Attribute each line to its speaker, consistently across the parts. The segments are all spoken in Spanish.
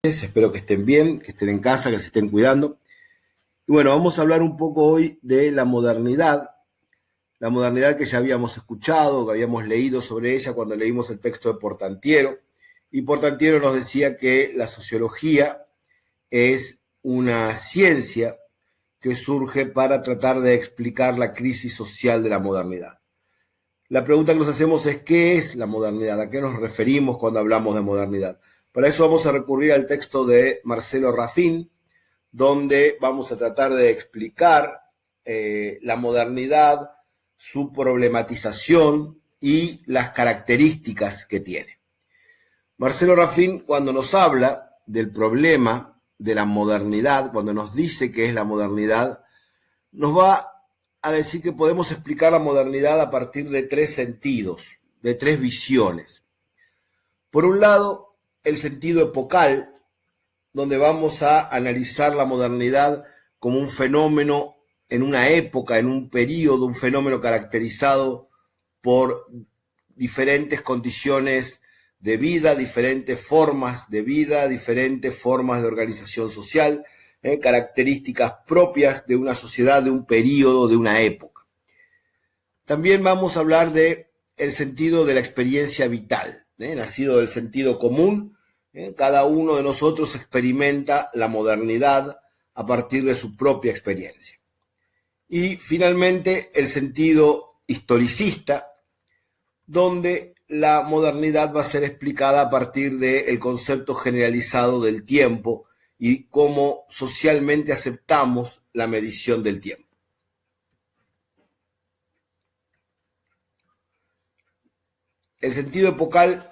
Speaker 1: Espero que estén bien, que estén en casa, que se estén cuidando. Y bueno, vamos a hablar un poco hoy de la modernidad que ya habíamos escuchado, que habíamos leído sobre ella cuando leímos el texto de Portantiero. Y Portantiero nos decía que la sociología es una ciencia que surge para tratar de explicar la crisis social de la modernidad. La pregunta que nos hacemos es: ¿qué es la modernidad? ¿A qué nos referimos cuando hablamos de modernidad? Para eso vamos a recurrir al texto de Marcelo Raffin, donde vamos a tratar de explicar la modernidad, su problematización y las características que tiene. Marcelo Raffin, cuando nos habla del problema de la modernidad, cuando nos dice qué es la modernidad, nos va a decir que podemos explicar la modernidad a partir de tres sentidos, de tres visiones. Por un lado, el sentido epocal, donde vamos a analizar la modernidad como un fenómeno en una época, en un periodo, un fenómeno caracterizado por diferentes condiciones de vida, diferentes formas de vida, diferentes formas de organización social, características propias de una sociedad, de un periodo, de una época. También vamos a hablar de el sentido de la experiencia vital, nacido del sentido común. Cada uno de nosotros experimenta la modernidad a partir de su propia experiencia. Y finalmente el sentido historicista, donde la modernidad va a ser explicada a partir del concepto generalizado del tiempo y cómo socialmente aceptamos la medición del tiempo. El sentido epocal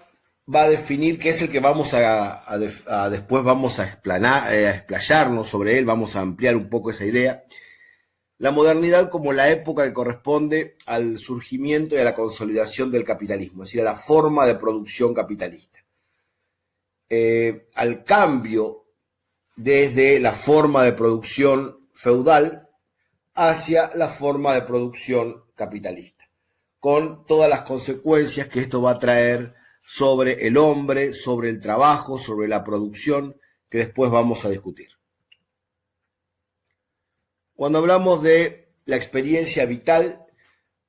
Speaker 1: va a definir qué es el que vamos después vamos a explayarnos sobre él, vamos a ampliar un poco esa idea. La modernidad como la época que corresponde al surgimiento y a la consolidación del capitalismo, es decir, a la forma de producción capitalista. Al cambio desde la forma de producción feudal hacia la forma de producción capitalista, con todas las consecuencias que esto va a traer sobre el hombre, sobre el trabajo, sobre la producción, que después vamos a discutir. Cuando hablamos de la experiencia vital,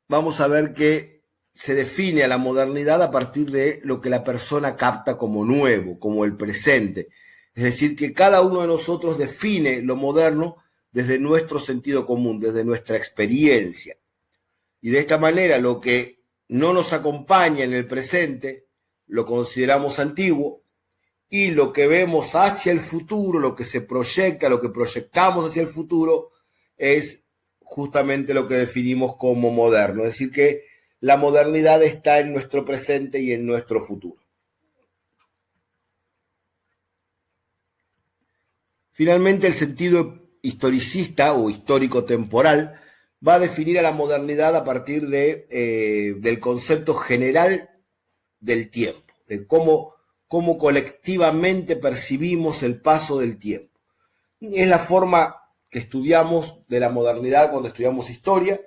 Speaker 1: vamos a ver que se define a la modernidad a partir de lo que la persona capta como nuevo, como el presente. Es decir, que cada uno de nosotros define lo moderno desde nuestro sentido común, desde nuestra experiencia. Y de esta manera lo que no nos acompaña en el presente lo consideramos antiguo, y lo que vemos hacia el futuro, lo que se proyecta, lo que proyectamos hacia el futuro, es justamente lo que definimos como moderno. Es decir, que la modernidad está en nuestro presente y en nuestro futuro. Finalmente, el sentido historicista o histórico-temporal va a definir a la modernidad a partir del concepto general del tiempo, de cómo colectivamente percibimos el paso del tiempo. Es la forma que estudiamos de la modernidad cuando estudiamos historia,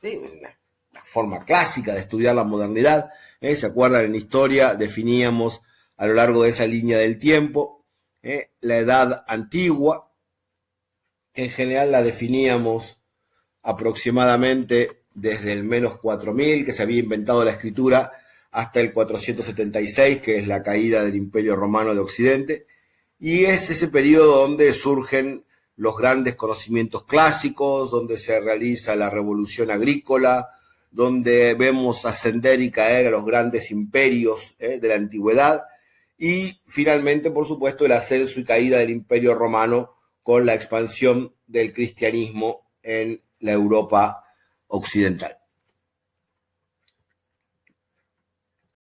Speaker 1: ¿sí? Una forma clásica de estudiar la modernidad. ¿Se acuerdan? En historia definíamos a lo largo de esa línea del tiempo la edad antigua, que en general la definíamos aproximadamente desde el menos 4000, que se había inventado la escritura, hasta el 476, que es la caída del Imperio Romano de Occidente, y es ese periodo donde surgen los grandes conocimientos clásicos, donde se realiza la revolución agrícola, donde vemos ascender y caer a los grandes imperios de la antigüedad, y finalmente, por supuesto, el ascenso y caída del Imperio Romano con la expansión del cristianismo en la Europa occidental.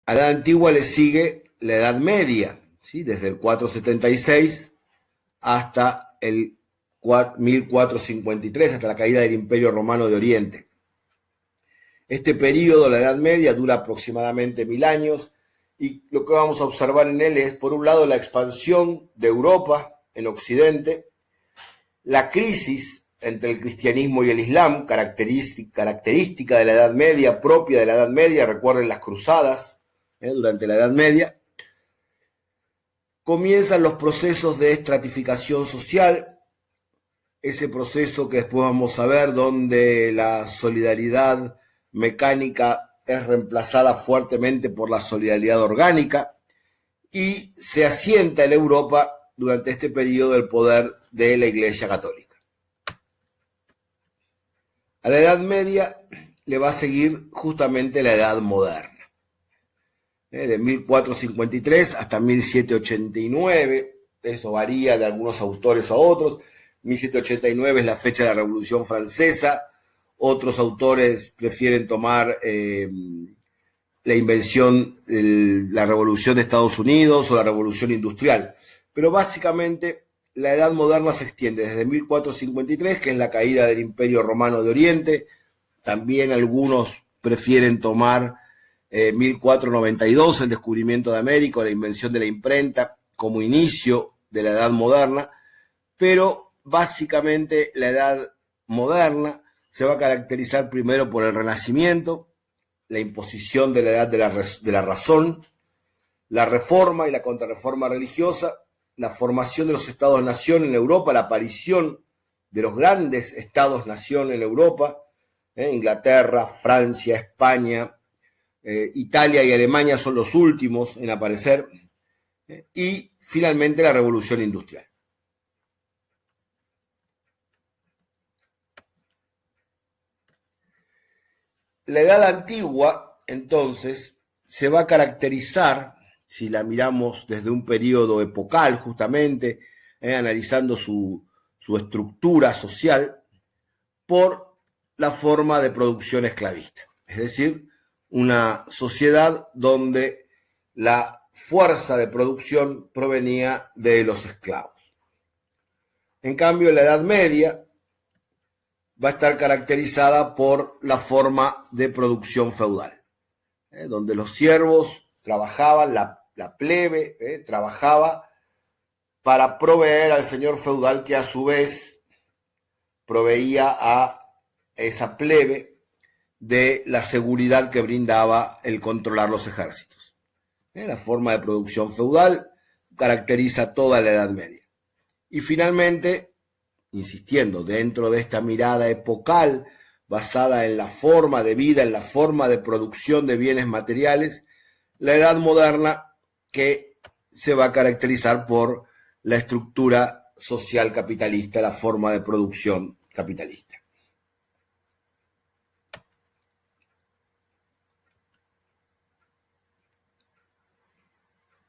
Speaker 1: A la Edad Antigua le sigue la Edad Media, ¿sí? Desde el 476 hasta el 1453, hasta la caída del Imperio Romano de Oriente. Este periodo, la Edad Media, dura aproximadamente 1000 años, y lo que vamos a observar en él es, por un lado, la expansión de Europa en Occidente, la crisis entre el cristianismo y el islam, característica de la Edad Media, propia de la Edad Media. Recuerden las cruzadas durante la Edad Media. comienzan los procesos de estratificación social, ese proceso que después vamos a ver, donde la solidaridad mecánica es reemplazada fuertemente por la solidaridad orgánica, y se asienta en Europa durante este periodo el poder de la Iglesia Católica. A la Edad Media le va a seguir justamente la Edad Moderna, de 1453 hasta 1789, esto varía de algunos autores a otros. 1789 es la fecha de la Revolución Francesa, otros autores prefieren tomar la invención, la Revolución de Estados Unidos o la Revolución Industrial, pero básicamente la Edad Moderna se extiende desde 1453, que es la caída del Imperio Romano de Oriente. También algunos prefieren tomar 1492, el descubrimiento de América, la invención de la imprenta, como inicio de la Edad Moderna, pero básicamente la Edad Moderna se va a caracterizar primero por el Renacimiento, la imposición de la edad de la razón, la reforma y la contrarreforma religiosa, la formación de los estados-nación en Europa, la aparición de los grandes estados-nación en Europa, Inglaterra, Francia, España, Italia y Alemania son los últimos en aparecer, y finalmente la Revolución Industrial. La Edad Antigua, entonces, se va a caracterizar, si la miramos desde un periodo epocal justamente, analizando su estructura social, por la forma de producción esclavista. Es decir, una sociedad donde la fuerza de producción provenía de los esclavos. En cambio, la Edad Media va a estar caracterizada por la forma de producción feudal, donde los siervos trabajaban, la plebe trabajaba para proveer al señor feudal, que a su vez proveía a esa plebe de la seguridad que brindaba el controlar los ejércitos. La forma de producción feudal caracteriza toda la Edad Media. Y finalmente, insistiendo, dentro de esta mirada epocal basada en la forma de vida, en la forma de producción de bienes materiales, la Edad Moderna, que se va a caracterizar por la estructura social capitalista, la forma de producción capitalista.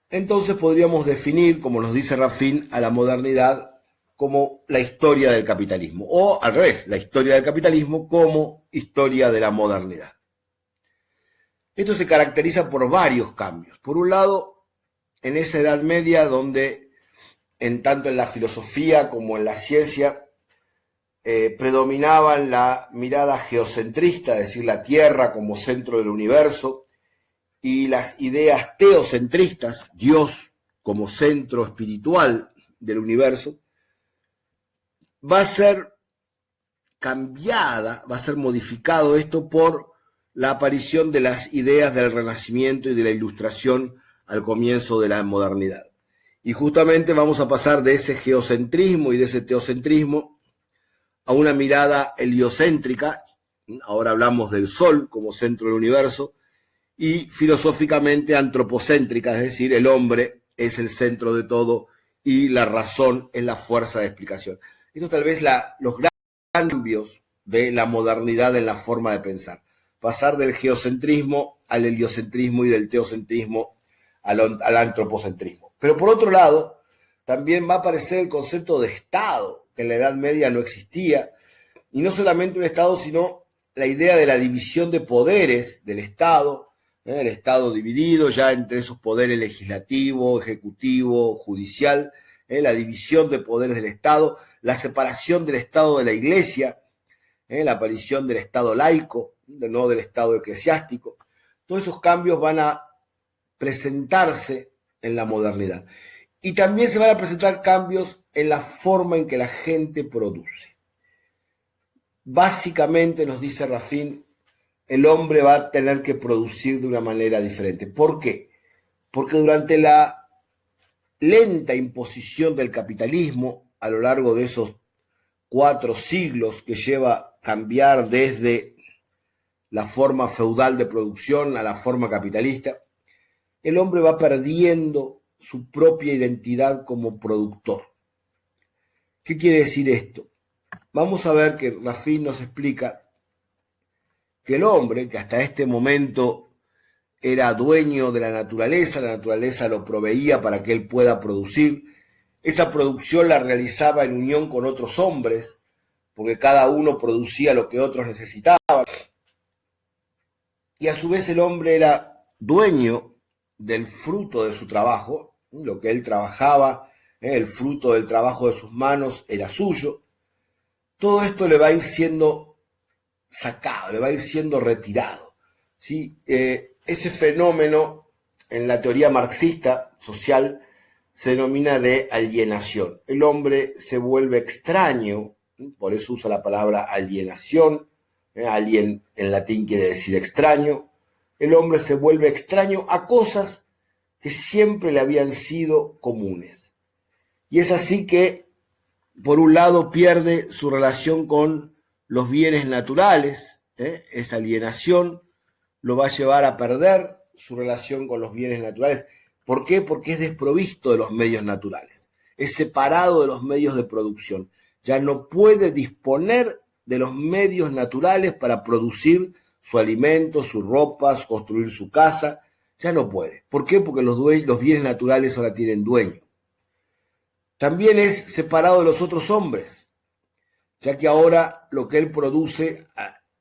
Speaker 1: Entonces podríamos definir, como nos dice Raffin, a la modernidad como la historia del capitalismo, o al revés, la historia del capitalismo como historia de la modernidad. Esto se caracteriza por varios cambios. Por un lado, en esa Edad Media donde, tanto en la filosofía como en la ciencia, predominaban la mirada geocentrista, es decir, la Tierra como centro del universo, y las ideas teocentristas, Dios como centro espiritual del universo, va a ser cambiada, va a ser modificado esto por la aparición de las ideas del Renacimiento y de la Ilustración al comienzo de la modernidad. Y justamente vamos a pasar de ese geocentrismo y de ese teocentrismo a una mirada heliocéntrica. Ahora hablamos del Sol como centro del universo, y filosóficamente antropocéntrica, es decir, el hombre es el centro de todo y la razón es la fuerza de explicación. Esto tal vez los grandes cambios de la modernidad en la forma de pensar. Pasar del geocentrismo al heliocentrismo y del teocentrismo al antropocentrismo. Pero por otro lado, también va a aparecer el concepto de Estado, que en la Edad Media no existía, y no solamente un Estado, sino la idea de la división de poderes del Estado, el Estado dividido ya entre esos poderes legislativo, ejecutivo, judicial, la división de poderes del Estado, la separación del Estado de la Iglesia, la aparición del Estado laico, no del Estado eclesiástico. Todos esos cambios van a presentarse en la modernidad. Y también se van a presentar cambios en la forma en que la gente produce. Básicamente, nos dice Raffin, el hombre va a tener que producir de una manera diferente. ¿Por qué? Porque durante la lenta imposición del capitalismo a lo largo de esos 4 siglos que lleva cambiar desde la forma feudal de producción a la forma capitalista, el hombre va perdiendo su propia identidad como productor. ¿Qué quiere decir esto? Vamos a ver que Rafin nos explica que el hombre, que hasta este momento era dueño de la naturaleza lo proveía para que él pueda producir, esa producción la realizaba en unión con otros hombres, porque cada uno producía lo que otros necesitaban, y a su vez el hombre era dueño del fruto de su trabajo, lo que él trabajaba, el fruto del trabajo de sus manos era suyo. Todo esto le va a ir siendo sacado, le va a ir siendo retirado, ¿sí? Ese fenómeno en la teoría marxista social se denomina de alienación. El hombre se vuelve extraño, por eso usa la palabra alienación, alien en latín quiere decir extraño. El hombre se vuelve extraño a cosas que siempre le habían sido comunes. Y es así que, por un lado, pierde su relación con los bienes naturales, esa alienación lo va a llevar a perder su relación con los bienes naturales. ¿Por qué? Porque es desprovisto de los medios naturales, es separado de los medios de producción, ya no puede disponer de los medios naturales para producir su alimento, sus ropas, construir su casa, ya no puede. ¿Por qué? Porque los bienes naturales ahora tienen dueño. También es separado de los otros hombres, ya que ahora lo que él produce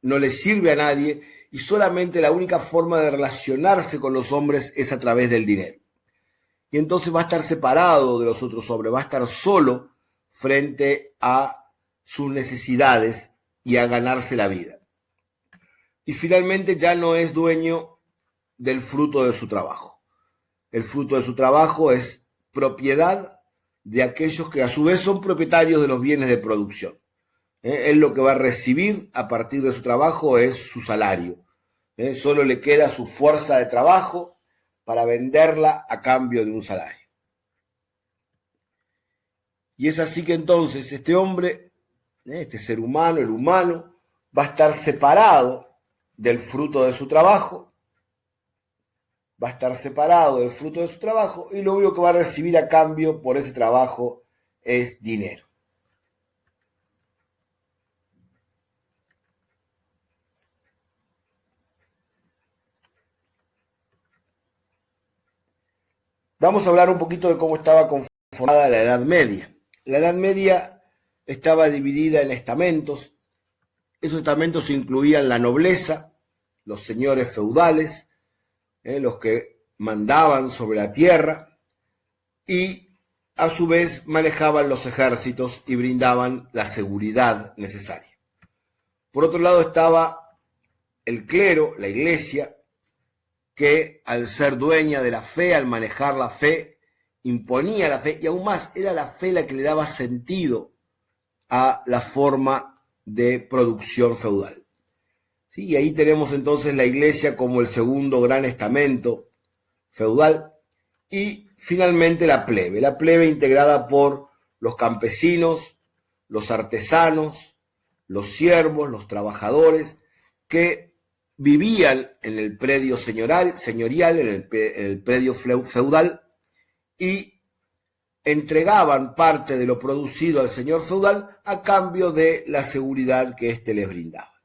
Speaker 1: no le sirve a nadie y solamente la única forma de relacionarse con los hombres es a través del dinero. Y entonces va a estar separado de los otros hombres, va a estar solo frente a sus necesidades y a ganarse la vida. Y finalmente ya no es dueño del fruto de su trabajo. El fruto de su trabajo es propiedad de aquellos que a su vez son propietarios de los bienes de producción. Él lo que va a recibir a partir de su trabajo es su salario. Solo le queda su fuerza de trabajo para venderla a cambio de un salario. Y es así que entonces este hombre, este ser humano, el humano, va a estar separado del fruto de su trabajo, y lo único que va a recibir a cambio por ese trabajo es dinero. Vamos a hablar un poquito de cómo estaba conformada la Edad Media. La Edad Media estaba dividida en estamentos. Esos estamentos incluían la nobleza, los señores feudales, los que mandaban sobre la tierra, y a su vez manejaban los ejércitos y brindaban la seguridad necesaria. Por otro lado estaba el clero, la iglesia, que al ser dueña de la fe, al manejar la fe, imponía la fe, y aún más, era la fe la que le daba sentido a la forma de producción feudal. ¿Sí? Y ahí tenemos entonces la iglesia como el segundo gran estamento feudal, y finalmente la plebe integrada por los campesinos, los artesanos, los siervos, los trabajadores, que vivían en el predio señorial, en el predio feudal, y entregaban parte de lo producido al señor feudal a cambio de la seguridad que éste les brindaba.